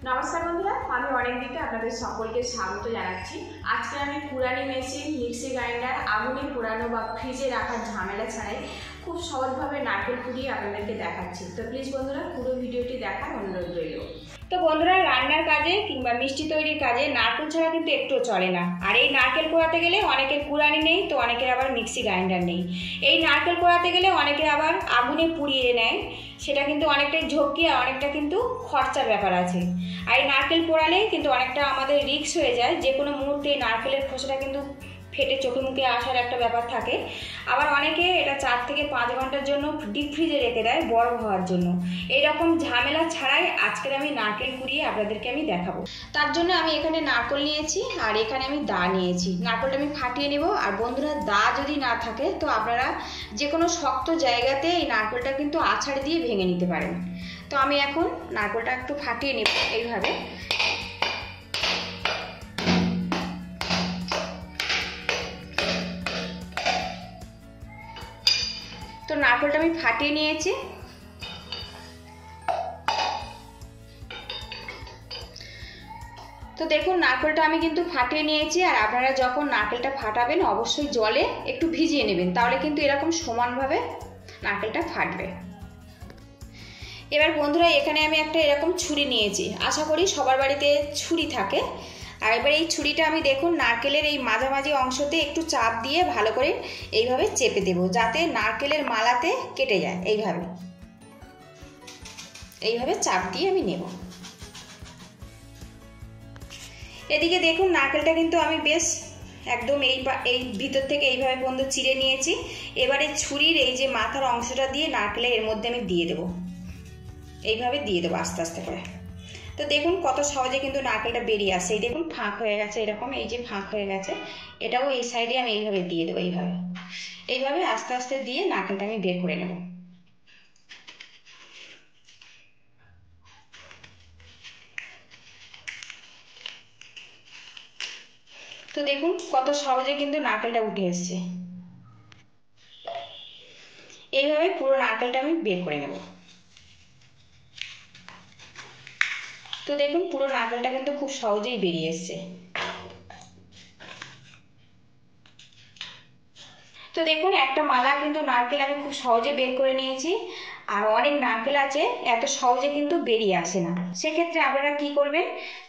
नमस्कार बंधुरा আমি অনেকদিকে আপনাদের সকলকে স্বাগত জানাচ্ছি। আজকে আমি পুরানি মেশিন মিক্সি গ্রাইন্ডার আগুনে পোড়ানো বা ফ্রিজে রাখার ঝামেলা ছাড়াই খুব সহজভাবে নারকেল কুড়িয়ে আপনাদেরকে দেখাচ্ছি। তো প্লিজ বন্ধুরা পুরো ভিডিওটি দেখার অনুরোধ রইল। তো বন্ধুরা রান্নার কাজে কিংবা মিষ্টি তৈরির কাজে নারকেল ছাড়া কিন্তু একটুও চলে না। আর এই নারকেল পোড়াতে গেলে অনেকের কুড়ানি নেই, তো অনেকের আবার মিক্সি গ্রাইন্ডার নেই। এই নারকেল পোড়াতে গেলে অনেকের আবার আগুনে পুড়িয়ে নেয়, সেটা কিন্তু অনেকটাই ঝক্কি আর অনেকটা কিন্তু খরচার ব্যাপার আছে। আর এই নারকেল পোড়ালে কিন্তু অনেকটা আমাদের রিস্ক হয়ে যায়, যে কোনো মুহূর্তে নারকেলের খোসাটা কিন্তু ফেটে চোখে মুখে আসার একটা ব্যাপার থাকে। আবার অনেকে এটা 4 থেকে 5 ঘন্টার জন্য ডিপ ফ্রিজে রেখে দেয় বরফ হওয়ার জন্য। এইরকম ঝামেলা ছাড়াই আজকের আমি নারকেল কুড়িয়ে আপনাদেরকে আমি দেখাবো। তার জন্য আমি এখানে নারকেল নিয়েছি আর এখানে আমি দা নিয়েছি। নারকেলটা আমি ফাটিয়ে নেব। আর বন্ধুরা দা যদি না থাকে তো আপনারা যে কোনো শক্ত জায়গাতে এই নারকেলটা কিন্তু আছাড় দিয়ে ভেঙে নিতে পারেন। তো আমি এখন নারকেলটা একটু ফাটিয়ে নেব এইভাবে। তো নারকেলটা আমি ফাটিয়ে নিয়েছি। তো দেখুন নারকেলটা আমি কিন্তু ফাটিয়ে নিয়েছি। আর আপনারা যখন নারকেলটা ফাটাবেন অবশ্যই জলে একটু ভিজিয়ে নেবেন, তাহলে কিন্তু এরকম সমানভাবে নারকেলটা ফাটবে। এবার বন্ধুরা এখানে আমি একটা এরকম ছুরি নিয়েছি। আশা করি সবার বাড়িতে ছুরি থাকে। আর এবার এই ছুরিটা আমি দেখুন নারকেলের এই মাঝামাঝি অংশতে একটু চাপ দিয়ে ভালো করে এইভাবে চেপে দেব, যাতে নারকেলের মালাতে কেটে যায়। এইভাবে চাপ দিয়ে আমি নেব। এদিকে দেখুন নারকেলটা কিন্তু আমি বেশ একদম এই ভিতর থেকে এইভাবে পর্যন্ত চিড়ে নিয়েছি। এবারে ছুরির এই যে মাথার অংশটা দিয়ে নারকেলের এর মধ্যে আমি দিয়ে দেবো। এইভাবে দিয়ে দেবো আস্তে আস্তে করে। তো দেখুন কত সহজে কিন্তু নারকেলটা বেরিয়ে আসে। এই দেখুন ফাঁক হয়ে গেছে, এরকম এই যে ফাঁক হয়ে গেছে, এটাও এই সাইডে আমি এইভাবে দিয়ে দেবো। এইভাবে আস্তে আস্তে দিয়ে নারকেলটা আমি বের করে নেব। তো দেখুন কত সহজে কিন্তু নারকেলটা উঠে এসছে। এইভাবে পুরো নারকেলটা আমি বের করে নেব। তো দেখুন পুরো নারকেলটা কিন্তু খুব সহজেই বেরিয়ে এসছে। তো দেখুন একটা মালা কিন্তু নারকেল আমি খুব সহজে বের করে নিয়েছি। আর অনেক নারকেল আছে এত সহজে কিন্তু বেরিয়ে আসে না। সেক্ষেত্রে আপনারা কি করবেন,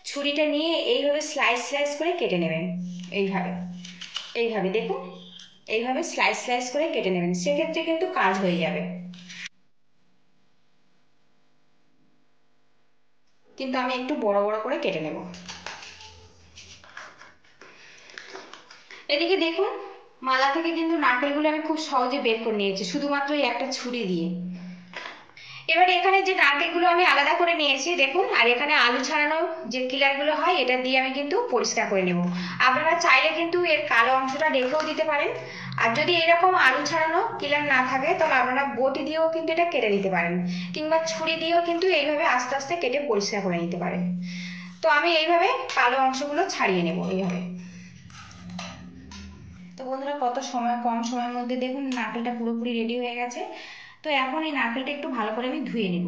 ছুরিটা নিয়ে এইভাবে স্লাইস করে কেটে নেবেন। এইভাবে দেখুন এইভাবে স্লাইস করে কেটে নেবেন, সেক্ষেত্রে কিন্তু কাজ হয়ে যাবে। কিন্তু আমি একটু বড় বড় করে কেটে নেব। এদিকে দেখুন মালা থেকে কিন্তু নারকেলগুলো আমি খুব সহজে বের করে নিয়েছি, শুধুমাত্র এই একটা ছুরি দিয়ে। এবারে এখানে যে নারকেলগুলো আমি আলাদা করে নিয়েছি দেখুন, আর এখানে আলু ছাড়ানো যে কিলারগুলো হয় এটা দিয়ে আমি কিন্তু পরিষ্কার করে নেব। আপনারা চাইলে কিন্তু এর কালো অংশটা রেখেও দিতে পারেন। আর যদি এরকম আলু ছাড়ানো কিলার না থাকে তাহলে আপনারা বটি দিয়েও কিন্তু এটা কেটে নিতে পারেন, কিংবা ছুরি দিয়েও কিন্তু এইভাবে আস্তে আস্তে কেটে পরিষ্কার করে নিতে পারেন। তো আমি এইভাবে কালো অংশগুলো ছাড়িয়ে নেব এইভাবে। তো বন্ধুরা কত কম সময়ের মধ্যে দেখুন নারকেলটা পুরোপুরি রেডি হয়ে গেছে। তো এখন এই নারকেলটা একটু ভালো করে আমি ধুয়ে নেব।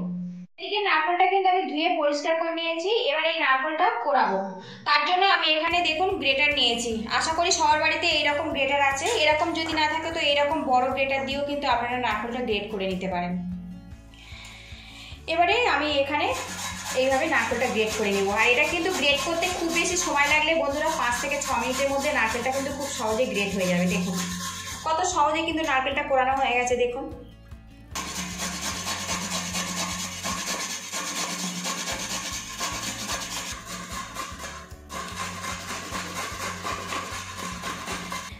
এদিকে নারকেলটা কিন্তু আমি ধুয়ে পরিষ্কার করে নিয়েছি। এবার এই নারকেলটা কোড়াবো। তার জন্য আমি এখানে দেখুন গ্রেটার নিয়েছি। আশা করি সবার বাড়িতে এইরকম গ্রেটার আছে। এরকম যদি না থাকে তো এরকম বড় গ্রেটার দিয়েও কিন্তু আপনারা নারকেলটা গ্রেট করে নিতে পারেন। এবারে আমি এখানে এইভাবে নারকেলটা গ্রেট করে নেব। আর এটা কিন্তু গ্রেট করতে খুব বেশি সময় লাগলে বন্ধুরা 5 থেকে 6 মিনিটের মধ্যে নারকেলটা কিন্তু খুব সহজে গ্রেট হয়ে যাবে। দেখুন কত সহজে কিন্তু নারকেলটা কোড়ানো হয়ে গেছে। দেখুন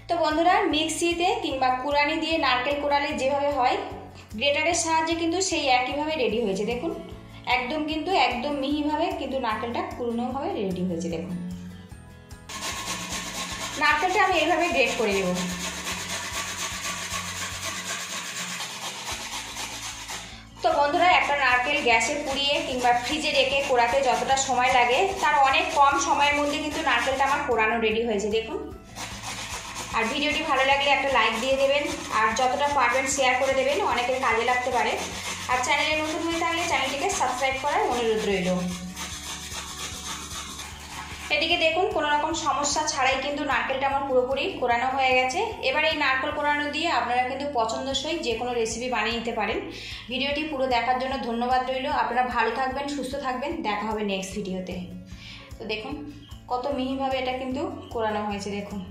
তো বন্ধুরা মিক্সিতে কিংবা কুড়ানি দিয়ে নারকেল কোড়ালে যেভাবে হয় গ্রেটারের সাহায্যে কিন্তু সেই একইভাবে রেডি হয়েছে। দেখুন একদম মিহিভাবে কিন্তু নারকেলটা কুড়ানোভাবে রেডি হয়েছে। দেখুন নারকেলটা আমি এইভাবে গ্রেট করে নেব। তো বন্ধুরা একটা নারকেল গ্যাসে পুড়িয়ে কিংবা ফ্রিজে রেখে কোড়াতে যতটা সময় লাগে তার অনেক কম সময়ের মধ্যে কিন্তু নারকেলটা আমার কোড়ানো রেডি হয়েছে। দেখুন আর ভিডিওটি ভালো লাগলে একটা লাইক দিয়ে দেবেন, আর যতটা পারবেন শেয়ার করে দেবেন, অনেকের কাজে লাগতে পারে। আর চ্যানেলে নতুন হয়ে থাকলে চ্যানেলটিকে সাবস্ক্রাইব করার অনুরোধ রইল। এদিকে দেখুন কোনো রকম সমস্যা ছাড়াই কিন্তু নারকেলটা আমার পুরোপুরি কোরানো হয়ে গেছে। এবার এই নারকেল কোরানো দিয়ে আপনারা কিন্তু পছন্দসই যে কোনো রেসিপি বানিয়ে নিতে পারেন। ভিডিওটি পুরো দেখার জন্য ধন্যবাদ রইল। আপনারা ভালো থাকবেন, সুস্থ থাকবেন, দেখা হবে নেক্সট ভিডিওতে। তো দেখুন কত মিহিভাবে এটা কিন্তু কোরানো হয়েছে, দেখুন।